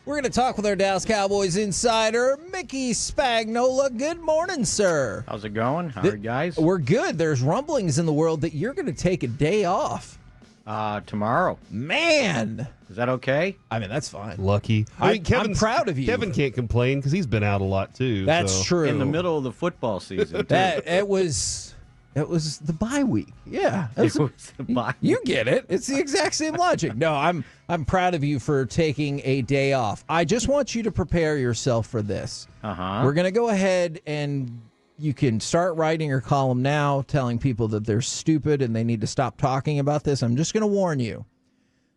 We're going to talk with our Dallas Cowboys Insider Mickey Spangola. Good morning, sir. How's it going? How are you guys? We're good. There's rumblings in the world that you're going to take a day off. Tomorrow. Man. Is that okay? I mean, that's fine. Lucky. I'm proud of you. Kevin can't complain because he's been out a lot, too. That's true. In the middle of the football season, too. It was the bye week. Yeah. It was the bye You get it. It's the exact same logic. No, I'm proud of you for taking a day off. I just want you to prepare yourself for this. We're going to go ahead and you can start writing your column now telling people that they're stupid and they need to stop talking about this. I'm just going to warn you.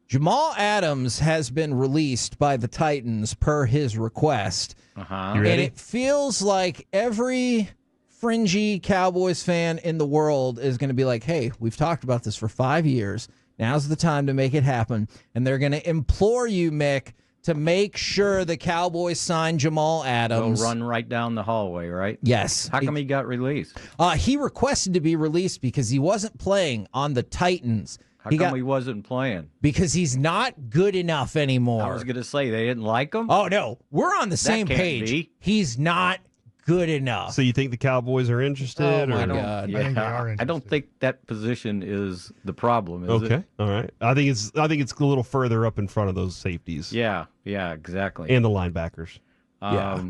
Jamal Adams has been released by the Titans per his request. You And ready? it feels like every fringy Cowboys fan in the world is going to be like, hey, we've talked about this for 5 years. Now's the time to make it happen. And they're going to implore you, Mick, to make sure the Cowboys sign Jamal Adams. Will run right down the hallway, right? Yes. How come he got released? He requested to be released because he wasn't playing on the Titans. How come he wasn't playing? Because he's not good enough anymore. I was going to say, they didn't like him? Oh, no. We're on the same can't page. be. He's not good enough. So you think the Cowboys are interested? Oh, my or? God. Yeah, I think they are I don't interested. think that position is the problem, is Okay, it? all right. I think it's a little further up in front of those safeties. Yeah, exactly. And the linebackers. Yeah.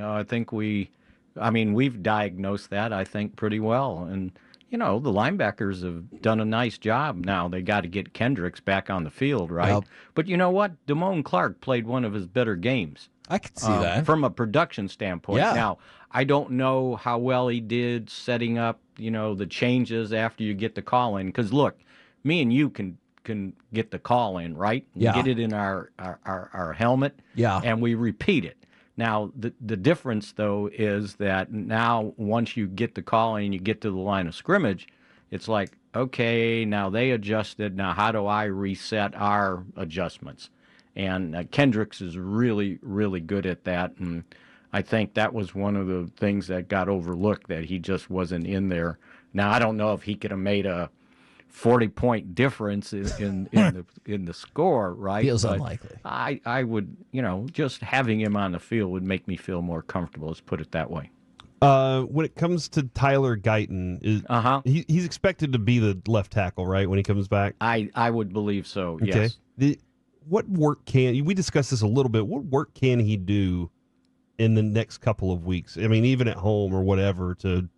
I think we've diagnosed that, I think, pretty well. And, the linebackers have done a nice job. Now, they got to get Kendricks back on the field, right? Yep. But you know what? Damone Clark played one of his better games. I could see that. From a production standpoint. Yeah. Now, I don't know how well he did setting up, the changes after you get the call in. Because, look, me and you can get the call in, right? Yeah. Get it in our helmet. Yeah. And we repeat it. Now, the difference, though, is that now once you get the call in and you get to the line of scrimmage, it's like, okay, now they adjusted. Now how do I reset our adjustments? And Kendricks is really, really good at that. And I think that was one of the things that got overlooked, that he just wasn't in there. Now, I don't know if he could have made a 40-point difference in the score, right? Feels But unlikely. I would, just having him on the field would make me feel more comfortable. Let's put it that way. When it comes to Tyler Guyton, he's expected to be the left tackle, right, when he comes back? I would believe so. Okay. Yes. What work we discussed this a little bit. What work can he do in the next couple of weeks? I mean, even at home or whatever to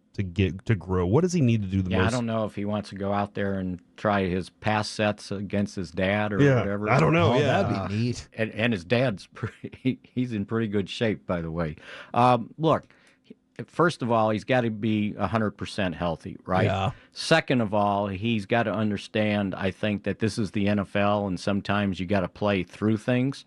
grow. What does he need to do the most? I don't know if he wants to go out there and try his pass sets against his dad or whatever. I don't know. Oh, yeah, that'd be neat. And his dad's he's in pretty good shape, by the way. Look, first of all, he's got to be 100% healthy, right? Yeah. Second of all, he's got to understand, I think, that this is the NFL, and sometimes you got to play through things.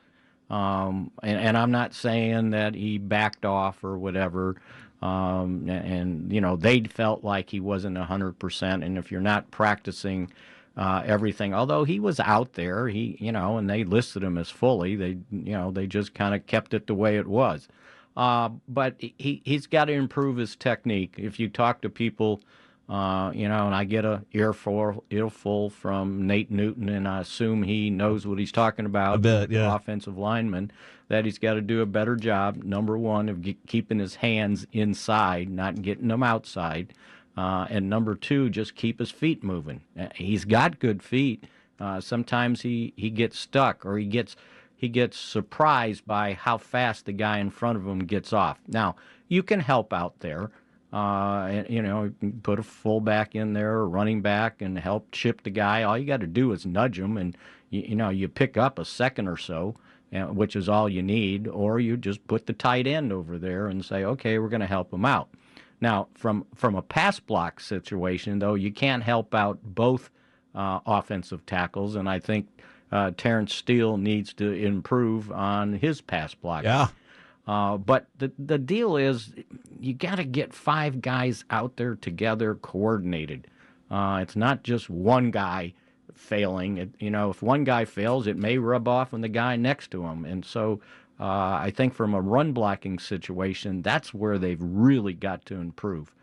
And I'm not saying that he backed off or whatever. They felt like he wasn't 100%. And if you're not practicing everything, although he was out there, and they listed him as fully, they just kind of kept it the way it was. But he's got to improve his technique. If you talk to people, and I get a earful from Nate Newton, and I assume he knows what he's talking about. I bet, yeah. Offensive lineman, that he's got to do a better job, number one, of keeping his hands inside, not getting them outside. And number two, just keep his feet moving. He's got good feet. Sometimes he gets stuck, or he gets surprised by how fast the guy in front of him gets off. Now, you can help out there. You can put a fullback in there, or running back, and help chip the guy. All you got to do is nudge him, and you pick up a second or so, which is all you need. Or you just put the tight end over there and say, okay, we're going to help him out. Now, from a pass block situation, though, you can't help out both offensive tackles, and I think Terrence Steele needs to improve on his pass blocking. Yeah. But the deal is, you got to get 5 guys out there together, coordinated. It's not just one guy failing. If one guy fails, it may rub off on the guy next to him. And so I think from a run blocking situation, that's where they've really got to improve.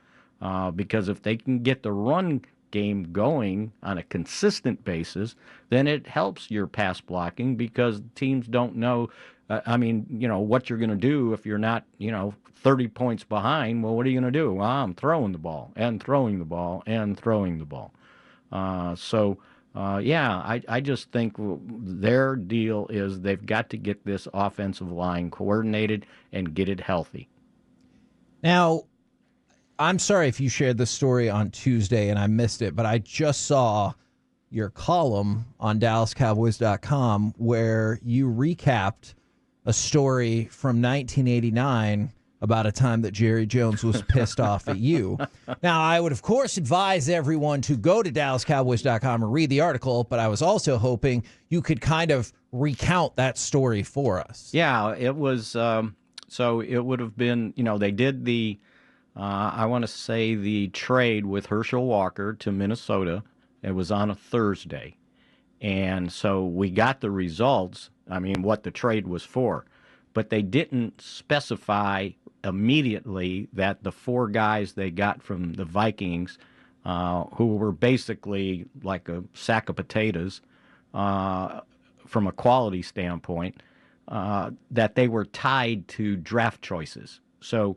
Because if they can get the run game going on a consistent basis, then it helps your pass blocking because teams don't know, what you're going to do if you're not, 30 points behind. Well, what are you going to do? Well, I'm throwing the ball and throwing the ball and throwing the ball. I just think their deal is they've got to get this offensive line coordinated and get it healthy. Now, I'm sorry if you shared this story on Tuesday and I missed it, but I just saw your column on DallasCowboys.com where you recapped a story from 1989 about a time that Jerry Jones was pissed off at you. Now, I would, of course, advise everyone to go to DallasCowboys.com and read the article, but I was also hoping you could kind of recount that story for us. Yeah, it was, so it would have been, they did the, I want to say the trade with Herschel Walker to Minnesota. It was on a Thursday. And so we got the results, what the trade was for. But they didn't specify immediately that the 4 guys they got from the Vikings, who were basically like a sack of potatoes from a quality standpoint, that they were tied to draft choices. So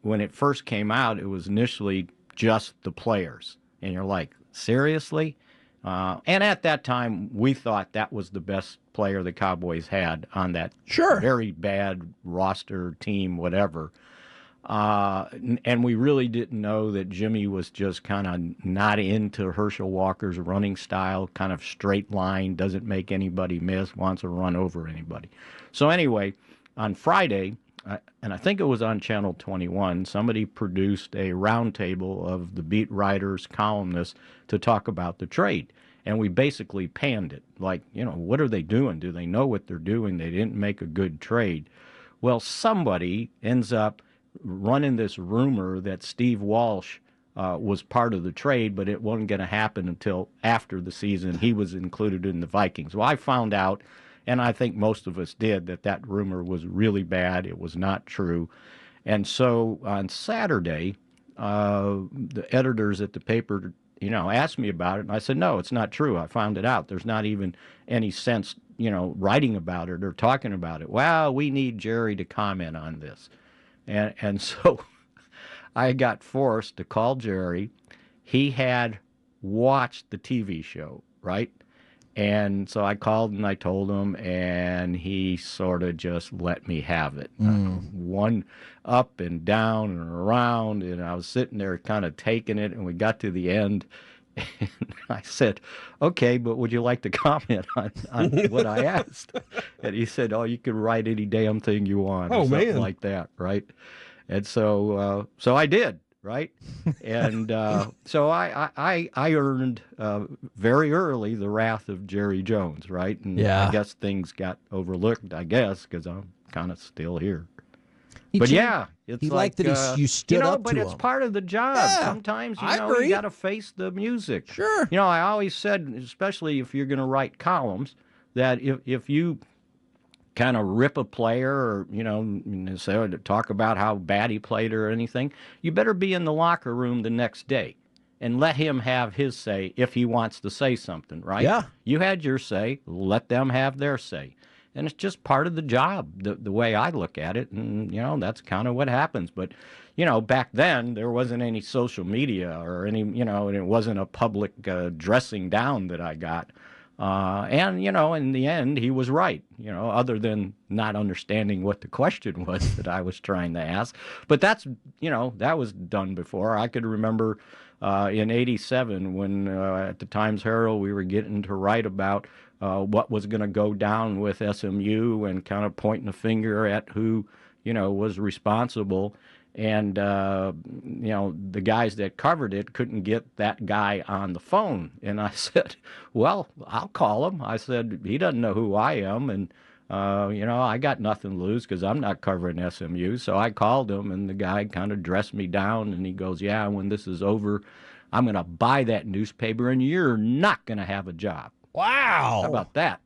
when it first came out, it was initially just the players. And you're like, seriously? And at that time, we thought that was the best player the Cowboys had on that very bad roster team, whatever. And we really didn't know that Jimmy was just kind of not into Herschel Walker's running style, kind of straight line, doesn't make anybody miss, wants to run over anybody. So anyway, on Friday, and I think it was on Channel 21, somebody produced a roundtable of the beat writers, columnists, to talk about the trade. And we basically panned it. Like, what are they doing? Do they know what they're doing? They didn't make a good trade. Well, somebody ends up running this rumor that Steve Walsh was part of the trade, but it wasn't going to happen until after the season. He was included in the Vikings. Well, I found out, and I think most of us did, that rumor was really bad. It was not true. And so on Saturday, the editors at the paper asked me about it, and I said, no, it's not true. I found it out. There's not even any sense, writing about it or talking about it. Well, we need Jerry to comment on this. And so I got forced to call Jerry. He had watched the TV show, right? And so I called and I told him, and he sort of just let me have it. One up and down and around, and I was sitting there kind of taking it, and we got to the end, and I said, okay, but would you like to comment on what I asked? And he said, oh, you can write any damn thing you want, or something like that, right? And so I did. Right, and so I earned very early the wrath of Jerry Jones, right? And I guess things got overlooked, because I'm kind of still here. It's he like liked that you stood up but to it's him. part of the job. Yeah, Sometimes I agree. You got to face the music. Sure. I always said, especially if you're going to write columns, that if you kind of rip a player or, say, talk about how bad he played or anything, you better be in the locker room the next day and let him have his say if he wants to say something, right? Yeah. You had your say, let them have their say. And it's just part of the job, the way I look at it. And, that's kind of what happens. But, back then there wasn't any social media or any, and it wasn't a public dressing down that I got. And, in the end, he was right, other than not understanding what the question was that I was trying to ask. But that's, that was done before. I could remember in 87 when at the Times Herald we were getting to write about what was going to go down with SMU and kind of pointing the finger at who, was responsible. And, the guys that covered it couldn't get that guy on the phone. And I said, well, I'll call him. I said, he doesn't know who I am. And, I got nothing to lose because I'm not covering SMU. So I called him, and the guy kind of dressed me down. And he goes, yeah, when this is over, I'm going to buy that newspaper, and you're not going to have a job. Wow. How about that?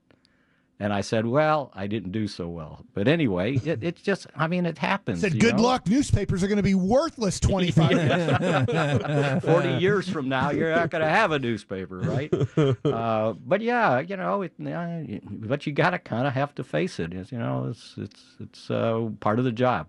And I said, well, I didn't do so well. But anyway, it's just, I mean, it happens. Said, good luck. Newspapers are going to be worthless 25 years. 40 years from now, you're not going to have a newspaper, right? But yeah, but you got to kind of have to face it. It's part of the job.